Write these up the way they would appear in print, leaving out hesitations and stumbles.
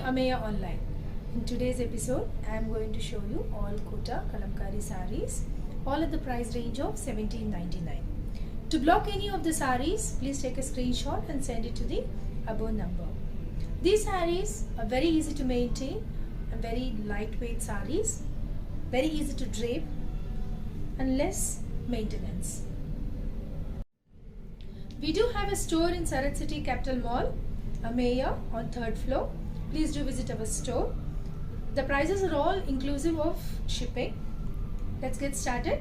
Ameya Online. In today's episode, I am going to show you all Kota Kalamkari sarees, all at the price range of $17.99. To block any of the sarees, please take a screenshot and send it to the above number. These sarees are very easy to maintain and very lightweight sarees, very easy to drape and less maintenance. We do have a store in Sarat City Capital Mall, Ameya on 3rd floor. Please do visit our store. The prices are all inclusive of shipping. Let's get started.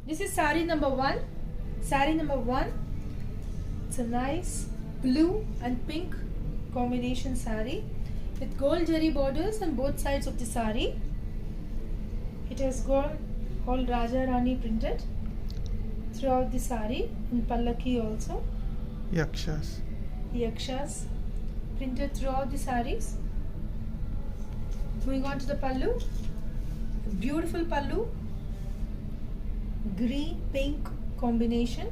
This is saree number 1. Saree number 1. It's a nice blue and pink combination saree with gold jari borders on both sides of the saree. It has got all Raja Rani printed throughout the saree and Pallaki also. Yakshas printed throughout the sarees. Moving on to the pallu. Beautiful pallu. Green pink combination.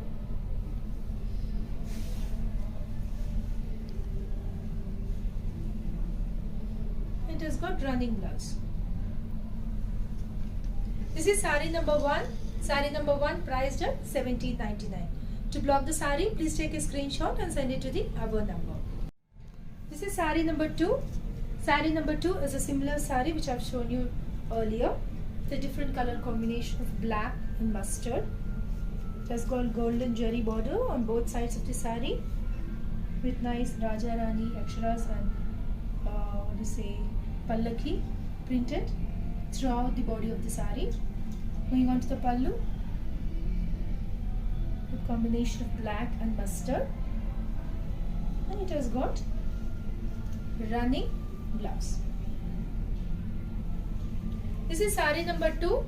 It has got running blouse. This is saree number 1. Saree number 1 priced at $17.99. To block the saree, please take a screenshot and send it to the above number. This is saree number 2. Saree number 2 is a similar saree which I have shown you earlier. It's a different color combination of black and mustard. It has got golden jari border on both sides of the saree with nice Raja Rani Aksharas and Pallaki printed throughout the body of the saree. Going on to the pallu. A combination of black and mustard, and it has got running blouse. This is saree number 2.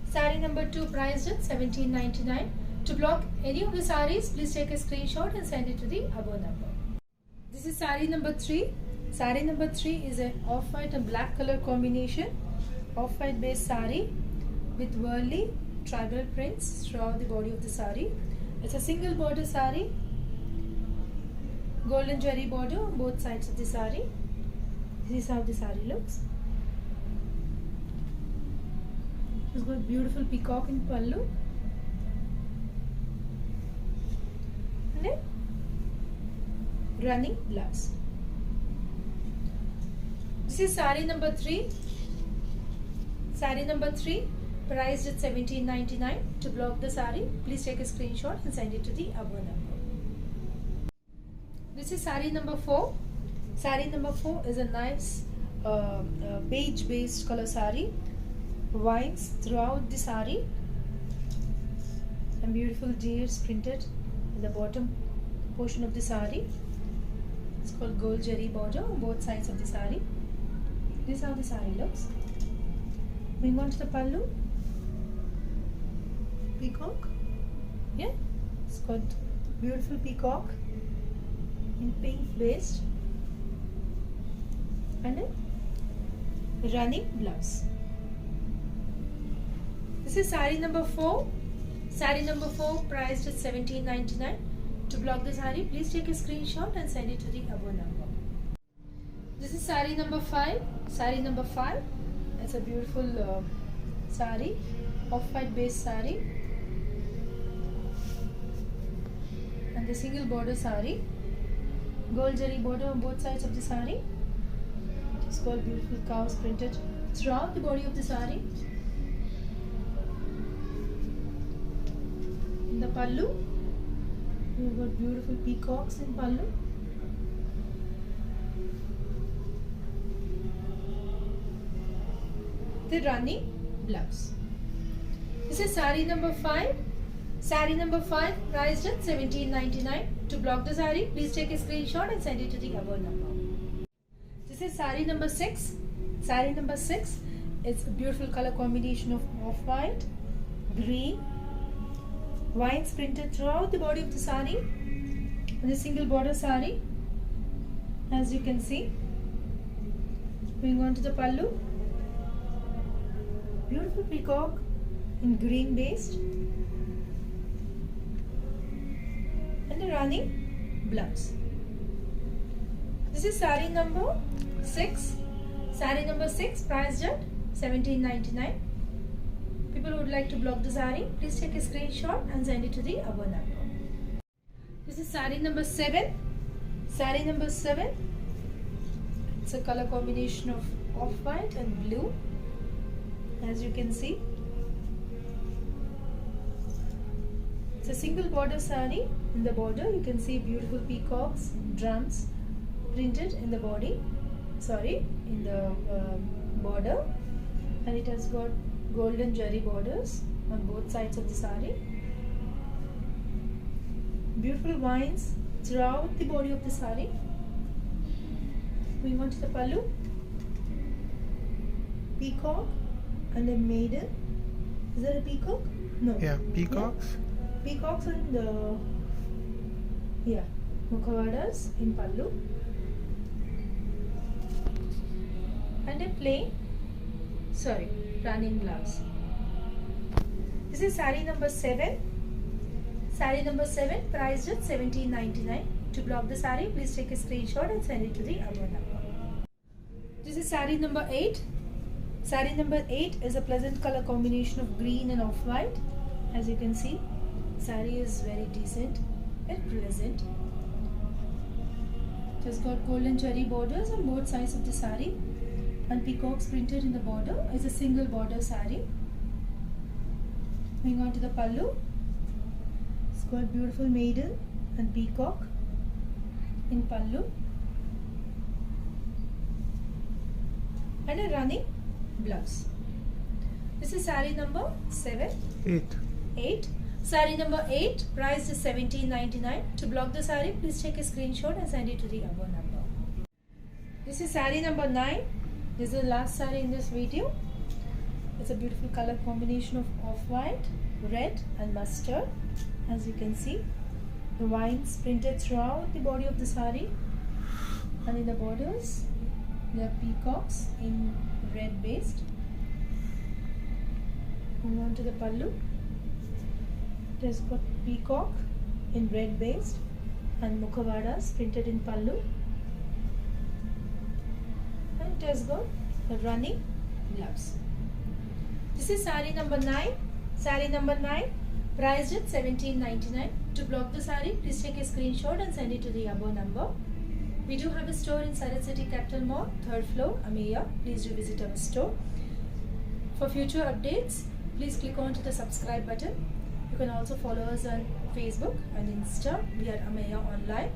Saree number 2 priced at $17.99. To block any of the sarees, please take a screenshot and send it to the above number. This is saree number 3. Saree number 3 is an off-white and black color combination. Off-white based saree with whirly tribal prints throughout the body of the saree. It's a single border saree, golden jari border on both sides of the saree. This is how the saree looks. It's got beautiful peacock in pallu. And then running blouse. This is saree number 3. Saree number 3 priced at $17.99. To block the saree, please take a screenshot and send it to the above number. This is saree number 4. Saree number 4 is a nice beige based color saree. Vines throughout the saree and beautiful deers printed in the bottom portion of the saree. It's called gold jari border on both sides of the saree. This is how the saree looks. Moving on to the pallu. Peacock. Yeah, it's got beautiful peacock in pink based and a running blouse. This is saree number 4. Saree number 4 priced at $17.99. To block the saree, please take a screenshot and send it to the above number. This is saree number 5. Saree number 5. It's a beautiful saree, off-white based saree, and the single border saree, gold jari border on both sides of the saree. It's got beautiful cows printed throughout the body of the saree. In the pallu, we've got beautiful peacocks in pallu. The running blouse. This is saree number 5. Saree number 5 priced at $17.99. To block the saree, please take a screenshot and send it to the above number. This is saree number 6. Saree number 6 is a beautiful color combination of off-white, green, vines printed throughout the body of the saree and a single border saree, as you can see. Moving on to the pallu. Beautiful peacock in green based and a running blouse. This is sari number 6. Sari number 6, priced at 17.99. People who would like to block the sari, please take a screenshot and send it to the above number. This is sari number 7. Sari number 7. It's a color combination of off-white and blue, as you can see. It's a single border sari. In the border you can see beautiful peacocks, drums printed in the body, in the border, and it has got golden jari borders on both sides of the sari. Beautiful vines throughout the body of the sari. Moving on to the pallu. Peacock and a maiden. Is there a peacock? No. Yeah, peacocks. Yeah. Peacocks and mukhavadas in pallu. And a plain, running blouse. This is sari number 7. Sari number 7, priced at 17.99. To block the sari, please take a screenshot and send it to the above number. This is sari number 8. Sari number 8 is a pleasant color combination of green and off-white. As you can see, sari is very decent and pleasant. It has got golden cherry borders on both sides of the sari, and peacocks printed in the border. It's a single border sari. Moving on to the pallu. It's got beautiful maiden and peacock in pallu, and a running blouse. This is sari number 8. Sari number 8, priced is 17.99. To block the sari, please take a screenshot and send it to the above number. This is sari number 9. This is the last sari in this video. It's a beautiful color combination of off-white, red and mustard. As you can see, the vines printed throughout the body of the sari, and in the borders there are peacocks in red based. Moving on to the pallu. It has got peacock in red based and mukhavadas printed in pallu, and it has got a running blouse. This is sari number 9. Sari number 9, priced at 17.99. To block the sari, please take a screenshot and send it to the above number. We do have a store in Surat City Capital Mall, 3rd floor, Ameya. Please do visit our store. For future updates, please click on to the subscribe button. You can also follow us on Facebook and Insta. We are Ameya Online.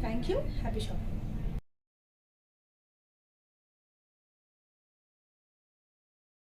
Thank you. Happy shopping.